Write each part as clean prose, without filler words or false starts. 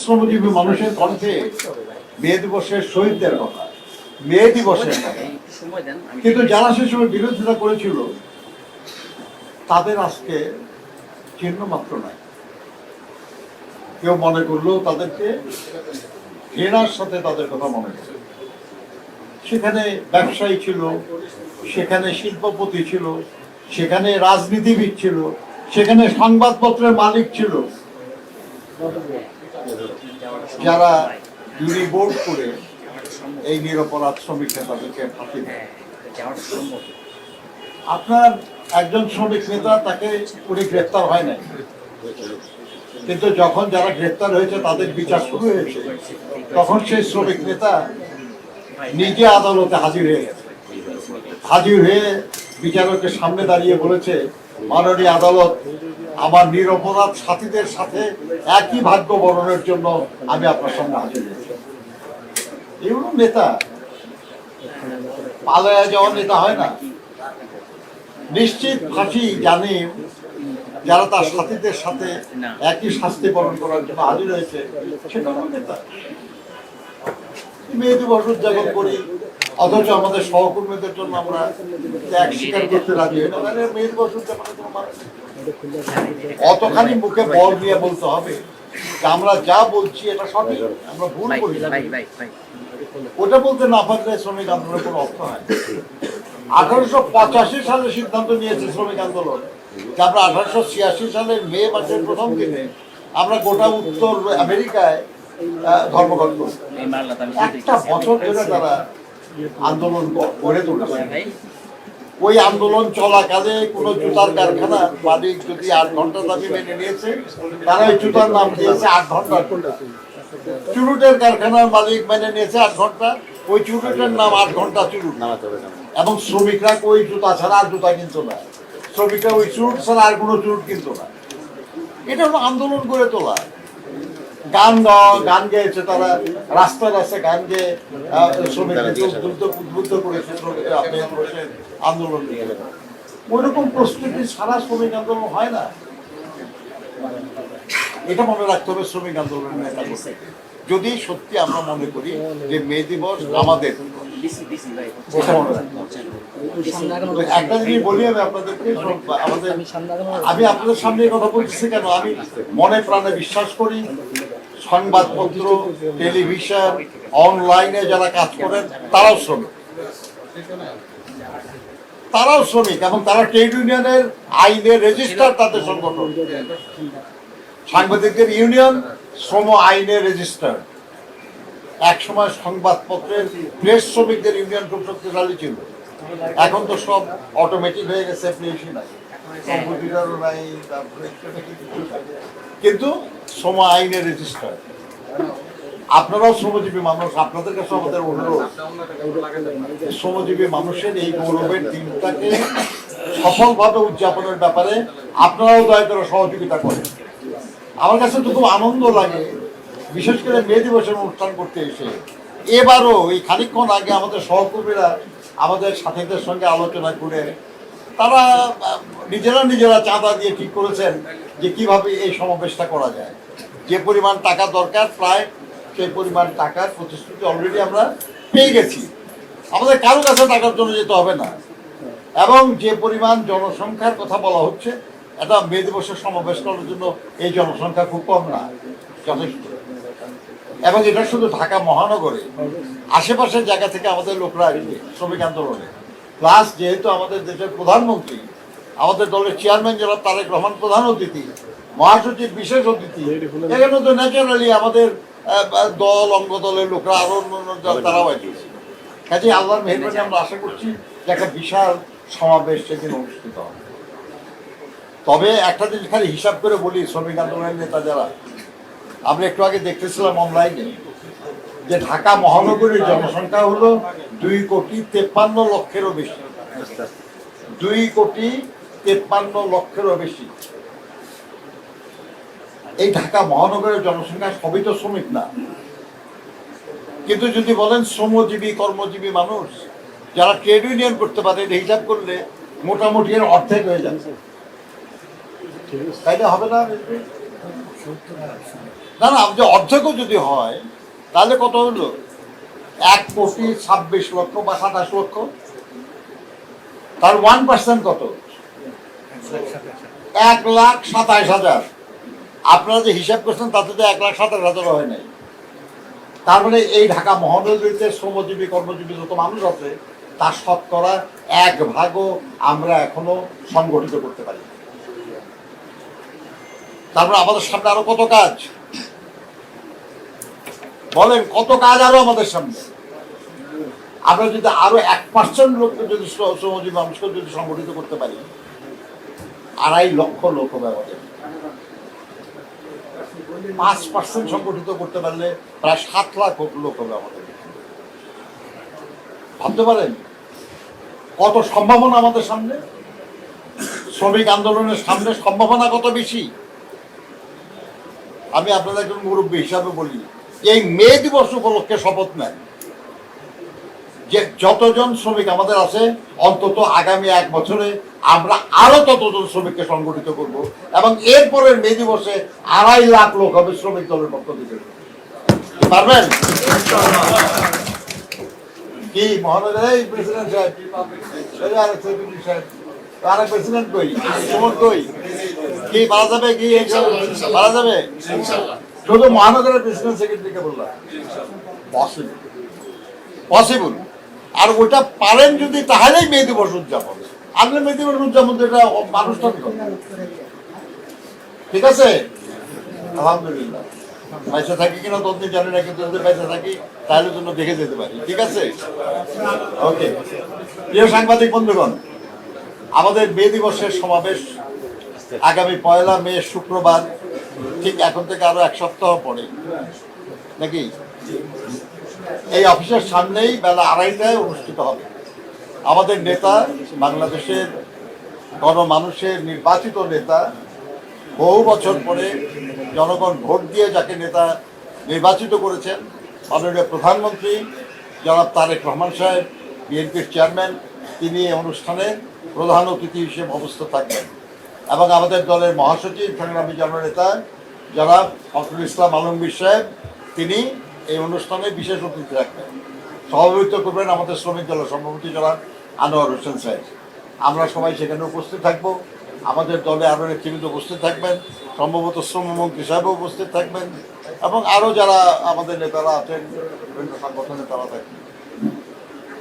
শ্রমজীবী মানুষের কণ্ঠে মে দিবসের শহীদদের কথা, মে দিবসের কথা। কিন্তু যারা সে সময় বিরোধিতা করেছিল তাদের আজকে চিহ্ন মাত্র নাই। কেউ মনে করলেও তাদেরকে ঘৃণার সাথে তাদের কথা মনে করে। সেখানে ব্যবসায়ী ছিল, সেখানে শিল্পপতি ছিল, সেখানে রাজনীতিবিদ ছিল, সেখানে সংবাদপত্রের মালিক ছিল, যারা জুরি বোর্ড করে এই নিরপরাধ শ্রমিক নেতাদেরকে ফাঁসি দেয়। আপনার একজন শ্রমিক নেতা, তাকে উনি গ্রেপ্তার হয় নাই, কিন্তু যখন যারা গ্রেপ্তার হয়েছে তাদের বিচার শুরু হয়েছে, তখন সেই শ্রমিক নেতা নিজে আদালতে হাজির হয়ে বিচারকের সামনে দাঁড়িয়ে বলেছে, মাননীয় আদালত, আমার নিরপরাধ সাথীদের সাথে একই ভাগ্য বরণের জন্য আমি আপনার সামনে হাজির হয়েছি। এগুলো নেতা, পালায়া যাওয়া নেতা হয় না। নিশ্চিত ফাঁসি জানে যারা তার সাথীদের সাথে একই শাস্তি বরণ করার জন্য হাজির হয়েছে, সেটা নেতা। মে দিবস উদযাপন করি, অথচ আমাদের সহকর্মীদের জন্য আমরা ত্যাগ স্বীকার করতে রাজি হই না। মে দিবস উদযাপনের কোনো মানে অতখানি মুখে বল নিয়ে বলতে হবে আমরা যা বলছি এটা সঠিক, আমরা ভুল করি। ওটা বলতে না পারলে শ্রমিক আন্দোলনের কোনো অর্থ হয়। 1885 সালে সিদ্ধান্ত নিয়েছে শ্রমিক আন্দোলন যে আমরা 1886 সালের মে মাসের প্রথম দিনে আমরা গোটা উত্তর আমেরিকায় ধর্মঘট করব। একটা বছর ধরে তারা আন্দোলন গড়ে তুলেছে। ওই আন্দোলন চলাকালে কোনো জুতার কারখানার মালিক যদি 8 ঘন্টা দাবি মেনে নিয়েছে, তারা ওই জুতার নাম দিয়েছে 8 ঘন্টা। চুরুটের কারখানার মালিক মেনে নিয়েছে 8 ঘন্টা, ওই চুরুটের নাম 8 ঘন্টা চুরুট। এবং শ্রমিকরা ওই জুতা ছাড়া আর জুতা কিনতো না, শ্রমিকরা ওই চুরুট ছাড়া আর কোনো চুরুট কিনতো না। এটা হলো আন্দোলন গড়ে তোলা। গান গেয়েছে তারা, রাস্তায় রাস্তায় গান গেয়ে শ্রমিকদেরকে উদ্বুদ্ধ করেছে আন্দোলন নিয়ে। ওইরকম প্রস্তুতি ছাড়া শ্রমিক আন্দোলন হয় না, এটা মনে রাখতে হবে শ্রমিক আন্দোলনের নেতা। যদি সত্যি আমরা মনে করি যে মে দিবস আমাদের, একটা জিনিস বলি আমি আপনাদেরকে, আমি আপনাদের সামনে কথা বলছি কেন, আমি মনে প্রাণে বিশ্বাস করি সংবাদপত্র, টেলিভিশন, অনলাইনে যারা কাজ করেন তারাও শ্রমিক এবং তারা ট্রেড ইউনিয়নের আইনে রেজিস্টার তাদের সংগঠন। সাংবাদিকদের ইউনিয়ন শ্রম আইনে রেজিস্টার। এক সময় সংবাদপত্রের প্রেস শ্রমিকদের ইউনিয়ন খুব শক্তিশালী ছিল, এখন তো সব অটোমেটিক হয়ে গেছে, প্রেসই নাই, কম্পিউটারও নাই, কিন্তু শ্রম আইনে রেজিস্টার। আপনারাও শ্রমজীবী মানুষ, আপনাদের কাছে আমাদের অনুরোধ, শ্রমজীবী মানুষের এই গৌরবের দিনটাকে সফলভাবে উদযাপনের ব্যাপারে আপনারাও দয়া করে সহযোগিতা করেন। আমার কাছে তো খুব আনন্দ লাগে, বিশেষ করে মে দিবসের অনুষ্ঠান করতে এসে এবারও এই খানিকক্ষণ আগে আমাদের সহকর্মীরা আমাদের সাথীদের সঙ্গে আলোচনা করে তারা নিজেরা চাঁদা দিয়ে ঠিক করেছেন যে কিভাবে এই সমাবেশটা করা যায়। যে পরিমাণ টাকা দরকার প্রায় সেই পরিমাণ টাকার প্রতিশ্রুতি অলরেডি আমরা পেয়ে গেছি, আমাদের কারো কাছে টাকার জন্য যেতে হবে না। এবং যে পরিমাণ জনসংখ্যার কথা বলা হচ্ছে, এটা মে দিবসের সমাবেশ করার জন্য এই জনসংখ্যা খুব কম না, যথেষ্ট। এবং এটা শুধু ঢাকা মহানগরে, আশেপাশের জায়গা থেকে আমাদের লোকরা আসবে শ্রমিক আন্দোলনে। প্লাস যেহেতু আমাদের দেশের প্রধানমন্ত্রী, আমাদের দলের চেয়ারম্যান জনাব তারেক রহমান প্রধান অতিথি, মহাসচিব বিশেষ অতিথি, এখানে তো ন্যাচারালি আমাদের দল, অঙ্গ দলের লোকরা, আরো অন্য দল, তারাও আসবে। কাজে আল্লাহর মেহেরবানি আমরা আশা করছি যে একটা বিশাল সমাবেশ সেদিন অনুষ্ঠিত হবে। তবে একটা জিনিস খালি হিসাব করে বলি, শ্রমিক আন্দোলনের নেতা যারা, আমরা একটু আগে দেখতেছিলাম অনলাইনে যে ঢাকা মহানগরীর জনসংখ্যা হলো 2,53,00,000-এরও বেশি। 2,53,00,000-এরও বেশি। এই ঢাকা মহানগরের জনসংখ্যা সবই তো শ্রমিক না, কিন্তু যদি বলেন শ্রমজীবী কর্মজীবী মানুষ যারা ট্রেড ইউনিয়ন করতে পারে, এটা হিসাব করলে মোটামুটি এর অর্ধেক হয়ে যাচ্ছে, তাই না? হবে না? না না, যে অর্ধেকও যদি হয় তাহলে কত হলো? 1,26,00,000 বা 27 লক্ষ। তার 1% কত? 1,27,000। আপনারা যে হিসাব করছেন তাতে তো 1,27,000 হয় নাই। তার মানে এই ঢাকা মহানগরীতে শ্রমজীবী কর্মজীবী যত মানুষ আছে তার শতকরা 1 ভাগও আমরা এখনো সংগঠিত করতে পারি। তারপরে আমাদের সামনে আরো কত কাজ, বলেন কত কাজ আরো আমাদের সামনে। আমরা যদি আরো 1% লোককে যদি শ্রমজীবী মানুষকে যদি সংগঠিত করতে পারি, 2.5 লক্ষ লোক হবে আমাদের। 5% সংগঠিত করতে পারলে প্রায় 7 লাখ লোক হবে আমাদের। ভাবতে পারেন কত সম্ভাবনা আমাদের সামনে। শ্রমিক আন্দোলনের সামনে সম্ভাবনা কত বেশি। আমি আপনাদের একজন মুরব্বী হিসাবে বলি, এই মে দিবস উপলক্ষে শপথ নেন যে যতজন শ্রমিক আমাদের আছে অন্তত আগামী 1 বছরে আমরা আরো ততজন শ্রমিককে সংগঠিত করব, এবং এরপরের মে দিবসে 2.5 লাখ লোক হবে শ্রমিক দলের পক্ষ থেকে। পারবেন কি মহানগরের প্রেসিডেন্ট সাহেব? আরেক প্রেসিডেন্ট কই, সুমন কই, কি পারা যাবে? কি পারা যাবে? শুধু মহানগরের প্রেসিডেন্ট সেক্রেটারিকে বললাম পসিবল। আর ওটা পারেন যদি তাহলেই মে দিবস উদযাপন। আপনি মে দিবস উদযাপন এটা মানুষটা ঠিক আছে। আলহামদুলিল্লাহ পয়সা থাকি কিনা তো আপনি জানেন না, কিন্তু যদি পয়সা থাকি তাহলে জন্য দেখে যেতে পারি। ঠিক আছে, ওকে। প্রিয় সাংবাদিক বন্ধুগণ, আমাদের মে দিবসের সমাবেশ আগামী 1 মে শুক্রবার, ঠিক এখন থেকে আরো 1 সপ্তাহ পরে নাকি এই অফিসের সামনেই বেলা 2:30টায় অনুষ্ঠিত হবে। আমাদের নেতা, বাংলাদেশের গণমানুষের নির্বাচিত নেতা, বহু বছর পরে জনগণ ভোট দিয়ে যাকে নেতা নির্বাচিত করেছেন, মাননীয় প্রধানমন্ত্রী জনাব তারেক রহমান সাহেব, বিএনপির চেয়ারম্যান, তিনি এই অনুষ্ঠানে প্রধান অতিথি হিসেবে অবস্থিত থাকবেন। এবং আমাদের দলের মহাসচিব সংগ্রামী জননেতা জনাব ফখরুল ইসলাম আলমগীর সাহেব, তিনি এই অনুষ্ঠানে বিশেষ অতিথি রাখবেন। সভাপতিত্ব করবেন আমাদের শ্রমিক দলের সভাপতি জনাব আনোয়ার হোসেন সাহেব। আমরা সবাই সেখানে উপস্থিত থাকব। আমাদের দলে আরও নেতৃবৃন্দ উপস্থিত থাকবেন, সম্ভবত শ্রমমন্ত্রী সাহেবও উপস্থিত থাকবেন, এবং আরও যারা আমাদের নেতারা আছেন, বিভিন্ন সংগঠনের তারা থাকবেন।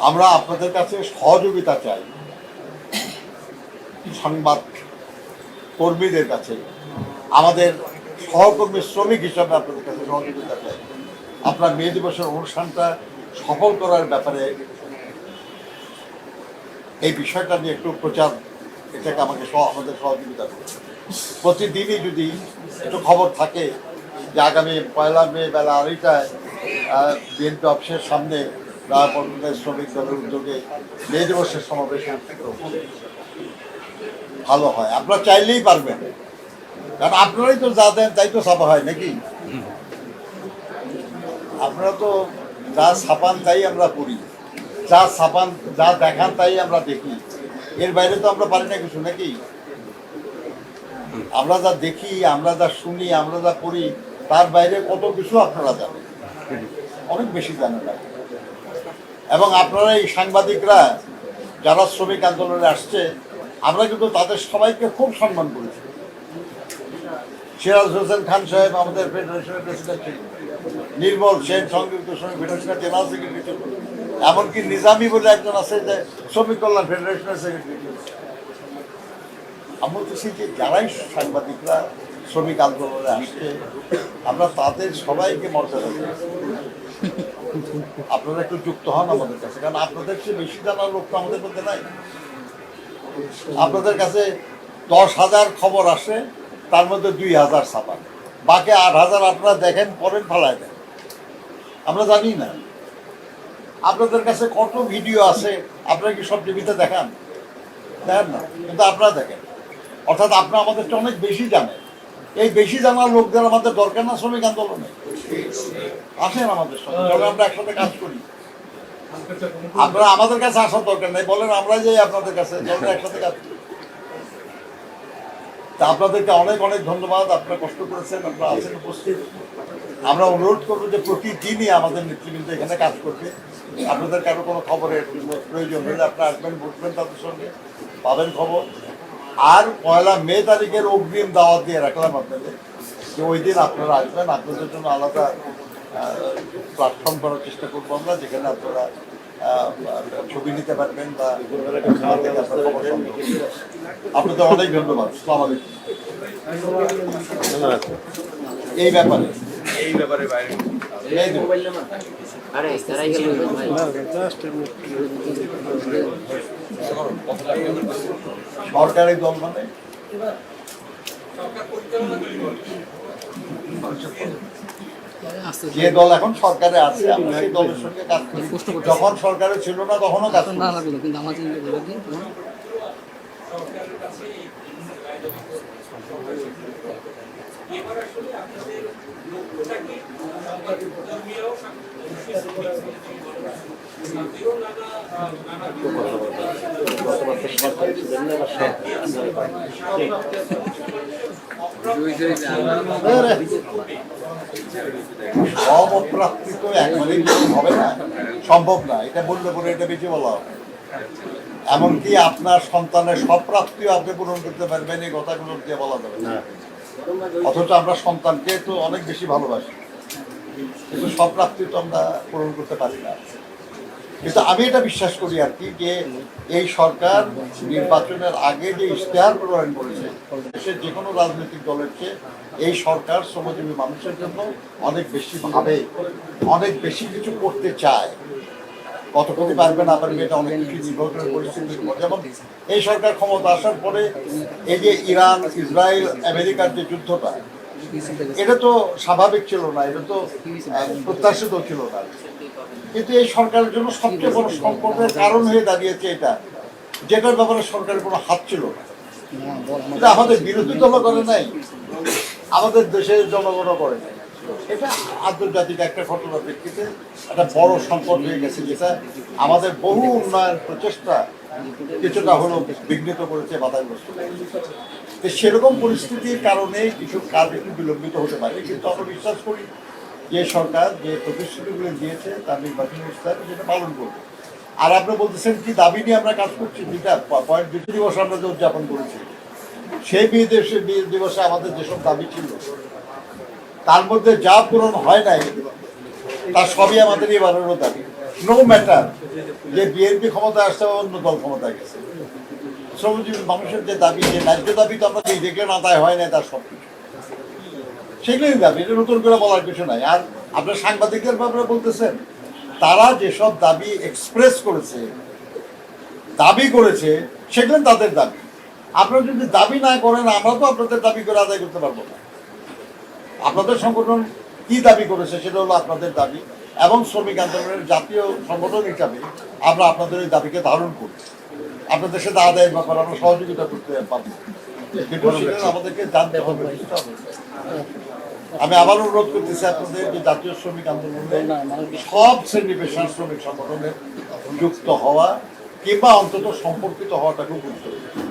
আমরা আপনাদের কাছে সহযোগিতা চাই, সংবাদ কর্মীদের কাছে, আমাদের সহকর্মী শ্রমিক হিসাবে আপনাদের কাছে সহযোগিতা চাই। আপনার মে দিবসের অনুষ্ঠানটা সফল করার ব্যাপারে এই বিষয়টা নিয়ে একটু প্রচার, এটাকে আমাদের সহযোগিতা করবে। প্রতিদিনই যদি একটু খবর থাকে যে আগামী 1 মে বেলা 2:30টায় বিএনপি অফিসের সামনে শ্রমিক দলের উদ্যোগে মে দিবসের সমাবেশ ভালো হয়। আপনারা চাইলেই পারবেন, কারণ আপনারাই তো যা দেন তাই তো ছাপা হয় নাকি। আপনারা তো যা ছাপান তাই আমরা পড়ি, যা ছাপান যা দেখান তাই আমরা দেখি, এর বাইরে তো আমরা পারি না কিছু নাকি। আমরা যা দেখি, আমরা যা শুনি, আমরা যা পড়ি, তার বাইরে কত কিছু আপনারা জানেন, অনেক বেশি জানেন। এবং আপনারা এই সাংবাদিকরা যারা শ্রমিক আন্দোলনে আসছে, আমরা কিন্তু তাদের সবাইকে খুব সম্মান করেছি। সিরাজ হোসেন খান সাহেব আমাদের ফেডারেশনের প্রেসিডেন্ট ছিলেন, নির্মল সেন সংযুক্ত শ্রমিক ফেডারেশনের জেনারেল সেক্রেটারি ছিলেন, এমনকি নিজামী বলে একজন আছে যে শ্রমিক কল্যাণ ফেডারেশনের সেক্রেটারি। আমরা বলতেছি যে যারাই সাংবাদিকরা শ্রমিক আন্দোলনে আসছে, আমরা তাদের সবাইকে মর্যাদা দিই। আপনারা একটু যুক্ত হন আমাদের কাছে, কারণ আপনাদের চেয়ে বেশি জানার লোক তো আমাদের মধ্যে নাই। আপনাদের কাছে 10,000 খবর আসে, তার মধ্যে 2,000 ছাপান, বাকি 8,000 আপনারা দেখেন, পরেন, ফালায় দেন, আমরা জানি না। আপনাদের কাছে কত ভিডিও আছে, আপনারা কি সব টিভিতে দেখান? দেখেন না, কিন্তু আপনারা দেখেন। অর্থাৎ আপনারা আমাদের অনেক বেশি জানেন। এই বেশি জানার লোকদের আমাদের দরকার না শ্রমিক আন্দোলনে? আসেন আমাদের সঙ্গে, আমরা একসাথে কাজ করি। আপনারা আমাদের কাছে আসার দরকার নেই, বলেন আমরা যাই আপনাদের কাছে, একসাথে কাজ করি। তা আপনাদেরকে অনেক অনেক ধন্যবাদ, আপনারা কষ্ট করেছেন, আপনারা আছেন উপস্থিত। আমরা অনুরোধ করবো যে প্রতিদিনই আমাদের নেতৃবৃন্দ এখানে কাজ করবে। আপনাদের কারো কোনো খবরের প্রয়োজন হলে আপনারা আসবেন, বসবেন তাদের সঙ্গে, পাবেন খবর। আর 1 মে তারিখের অগ্রিম দাওয়াত দিয়ে রাখলাম আপনাদের যে ওই দিন আপনারা আসবেন। আপনাদের জন্য আলাদা প্ল্যাটফর্ম করার চেষ্টা করবো আমরা, যেখানে আপনারা ছবি নিতে পারবেন বা আপনাদের অনেক ধন্যবাদ। আসসালামু আলাইকুম। এই ব্যাপারে সরকারি দল মানে যে দল এখন সরকারে আছে আমরা সেই দলের সঙ্গে কাজ করি। যখন সরকারে ছিল না তখনও কাজ করি। সব অপ্রাপ্তি তো একবারেই হবে না, সম্ভব না। এটা বললে পরে এটা বেশি বলা হবে। এমনকি আপনার সন্তানের সব প্রাপ্তিও আপনি পূরণ করতে পারবেন এই কথাগুলো দিয়ে বলা যাবে না। অথচ আমরা সন্তানকে তো অনেক বেশি ভালোবাসি, কিন্তু সব প্রাপ্তি তো আমরা পূরণ করতে পারি না। কিন্তু আমি এটা বিশ্বাস করি আর কি, যে এই সরকার নির্বাচনের আগে যে ইশতেহার প্রণয়ন করেছে, দেশের যে কোনো রাজনৈতিক দলের চেয়ে এই সরকার শ্রমজীবী মানুষের জন্য অনেক বেশি ভাবে, অনেক বেশি কিছু করতে চায়। কতটুকু পারবেন না পারবে এটা অনেক কিছু নির্ভর করে পরিস্থিতির উপর। যেমন এই সরকার ক্ষমতা আসার পরে এই যে ইরান, ইসরায়েল, আমেরিকার যে যুদ্ধটা, এটা তো স্বাভাবিক ছিল না, এটা তো প্রত্যাশিত ছিল না। কিন্তু এই সরকারের জন্য সবচেয়ে বড় সংকটের কারণ হয়ে দাঁড়িয়েছে এটা, যেটার ব্যাপারে সরকারের কোনো হাত ছিল না। এটা আমাদের বিরোধী দল করে নাই, আমাদের দেশের জনগণও করে নাই। এটা আন্তর্জাতিক একটা ঘটনার প্রেক্ষিতে একটা বড় সংকট হয়ে গেছে, যেটা আমাদের বহু উন্নয়ন প্রচেষ্টা কিছুটা হলেও বিঘ্নিত করেছে, বাধাগ্রস্ত। তো সেরকম পরিস্থিতির কারণে কিছু কাজ একটু বিলম্বিত হতে পারে, কিন্তু আমরা বিশ্বাস করি যে সরকার যে প্রতিশ্রুতিগুলো দিয়েছে তার নির্বাচনী ইশতেহার সেটা পালন করবে। আর আপনি বলতেছেন কি দাবি নিয়ে আমরা কাজ করছি, যেটা পয়েন্ট বিজয় দিবস আমরা যে উদযাপন করেছি, সেই বিজয় দিবসে আমাদের যেসব দাবি ছিল তার মধ্যে যা পূরণ হয় নাই তার সবই আমাদের এবারেরও দাবি। নো ম্যাটার যে বিএনপি ক্ষমতায় আসছে বা অন্য দল ক্ষমতায় গেছে, শ্রমজীবী মানুষের যে দাবি, যে ন্যায্য দাবি তো আমরা দেখলেন আদায় হয় নাই, তার সব কিছু সেগুলোই দাবি, এটা নতুন করে বলার কিছু নাই। আর আপনার সাংবাদিকদের ব্যাপারে বলতেছেন, তারা যেসব দাবি এক্সপ্রেস করেছে, দাবি করেছে, সেগুলো তাদের দাবি। আপনারা যদি দাবি না করেন, আমরা তো আপনাদের দাবি করে আদায় করতে পারবো না। আপনাদের সংগঠন কি দাবি করেছে সেটা হলো আপনাদের দাবি, এবং শ্রমিক আন্দোলনের জাতীয় সংগঠন হিসাবে আমরা আপনাদের ওই দাবিকে ধারণ করি। আপনাদের সাথে আদায়ের ব্যাপারে আমরা সহযোগিতা করতে পারবো, কিন্তু সেটা আমাদেরকে জানতে হবে। আমি আবার অনুরোধ করতেছি আপনাদের যে জাতীয় শ্রমিক আন্দোলনে সব শ্রেণী পেশার শ্রমিক সংগঠনের যুক্ত হওয়া কিংবা অন্তত সম্পর্কিত হওয়াটা খুব গুরুত্বপূর্ণ।